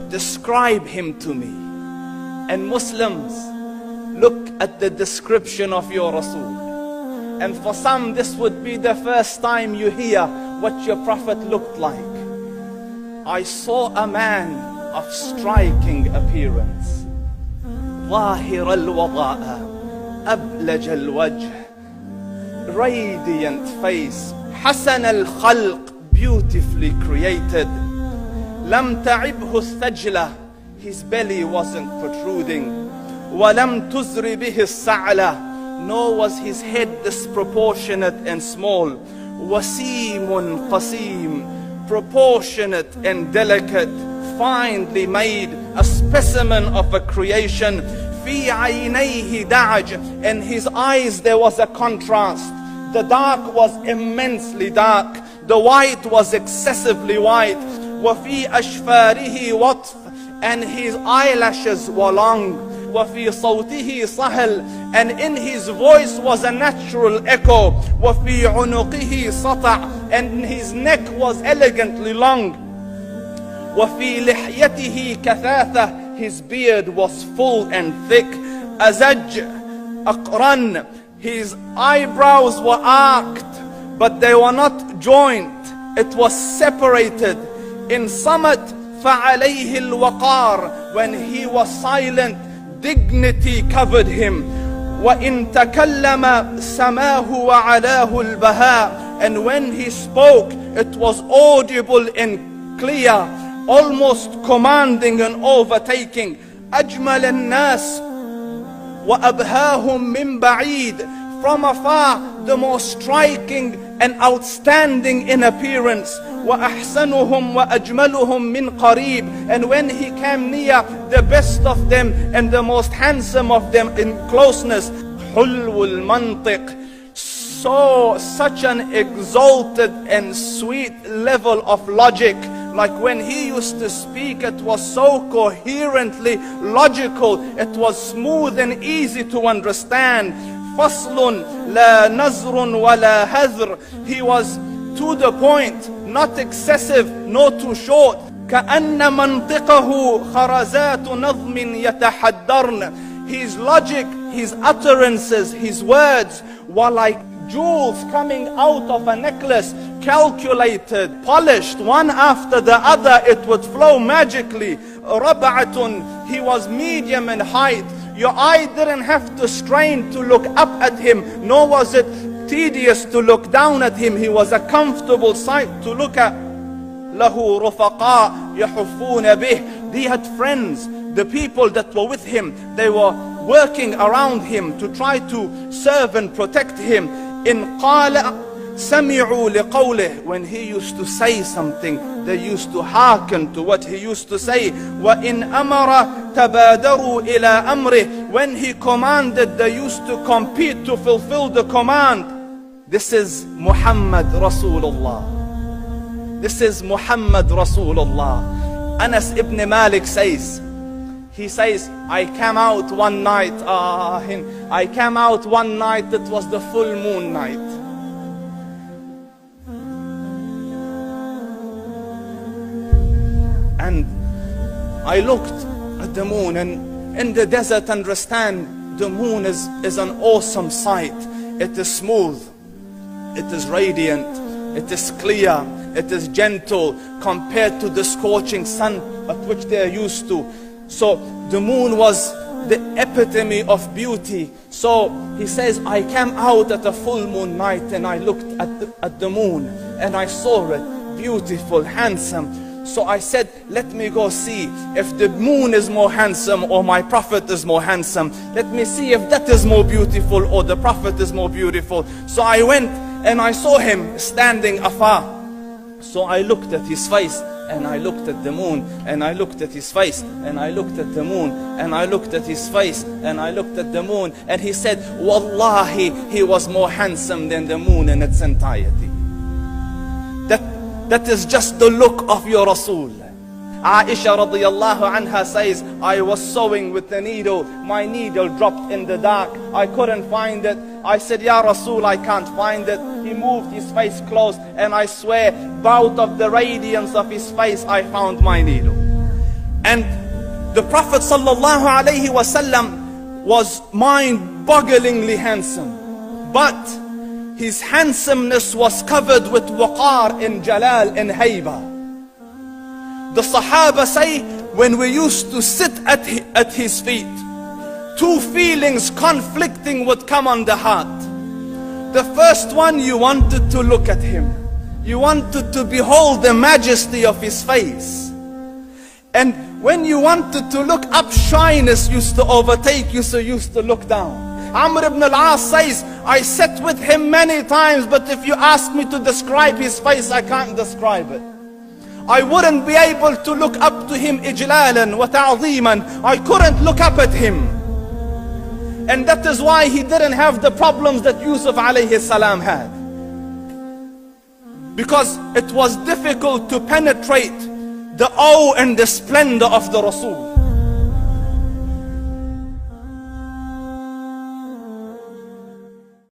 Describe him to me. And Muslims, look at the description of your Rasul. And for some, this would be the first time you hear what your Prophet looked like. I saw a man of striking appearance. ظاهر الوضاء أبلج الوجه, radiant face, حسن الخلق, beautifully created. لم تعبه الثجلة, his belly wasn't protruding. ولم تزر به السعلة, nor was his head disproportionate and small. وسيم قسيم, proportionate and delicate, finely made, a specimen of a creation. في عينيه دعج, in his eyes there was a contrast. The dark was immensely dark, the white was excessively white. وفي أشفاره وطف, and his eyelashes were long. وفي صوته صهل, and in his voice was a natural echo. وفي عنقه سطع, and his neck was elegantly long. وفي لحيته كثاثة, his beard was full and thick. أزج أقرن, his eyebrows were arched, but they were not joined. It was separated. In Samat فعليه الوقار, when he was silent, dignity covered him. وإن تكلم سماه وعلاه البهاء, and when he spoke, it was audible and clear, almost commanding and overtaking. أجمل الناس وأبهاهم من بعيد, from afar the most striking and outstanding in appearance. وأحسنهم وأجملهم من قريب, and when he came near, the best of them and the most handsome of them in closeness. حلو المنطق, such an exalted and sweet level of logic. Like when he used to speak, it was so coherently logical, it was smooth and easy to understand. فصل لا نزر ولا هذر, he was to the point, not excessive, nor too short. كأن منطقه خرزات نظم يتحدرن, his logic, his utterances, his words were like jewels coming out of a necklace, calculated, polished, one after the other, it would flow magically. ربعة, he was medium in height. Your eye didn't have to strain to look up at him, nor was it tedious to look down at him. He was a comfortable sight to look at. له رفقاء يحفون به, he had friends, the people that were with him, they were working around him to try to serve and protect him. إن قال سمعوا لقوله, when he used to say something, they used to hearken to what he used to say. وإن أمر تبادروا إلى أمره, when he commanded, they used to compete to fulfill the command. This is Muhammad Rasulullah. This is Muhammad Rasulullah. Anas ibn Malik says, he says, I came out one night, it was the full moon night. And I looked at the moon, and in the desert, understand, the moon is an awesome sight. It is smooth, it is radiant, it is clear, it is gentle compared to the scorching sun at which they are used to. So the moon was the epitome of beauty. So he says, I came out at a full moon night and I looked at the moon and I saw it, beautiful, handsome. So I said, let me go see if the moon is more handsome or my Prophet is more handsome. Let me see if that is more beautiful or the Prophet is more beautiful. So I went and I saw him standing afar. So I looked at his face and I looked at the moon, and I looked at his face, and I looked at the moon, and I looked at his face, and I looked at the moon, and he said, Wallahi, he was more handsome than the moon in its entirety. That is just the look of your Rasul. Aisha radiyallahu anha says, I was sewing with the needle, my needle dropped in the dark, I couldn't find it. I said, Ya Rasul, I can't find it. he moved his face close, and I swear, out of the radiance of his face, I found my needle. And the Prophet ﷺ was mind-bogglingly handsome, but his handsomeness was covered with waqar and jalal and hayba. The Sahaba say, when we used to sit at his feet, two feelings conflicting would come on the heart. The first one, you wanted to look at him. You wanted to behold the majesty of his face. And when you wanted to look up, shyness used to overtake you, so you used to look down. Amr ibn al-As says, I sat with him many times, but if you ask me to describe his face, I can't describe it. I wouldn't be able to look up to him ijlalan wa ta'zeeman. I couldn't look up at him. And that is why he didn't have the problems that Yusuf alayhi salam had. Because it was difficult to penetrate the awe and the splendor of the Rasul.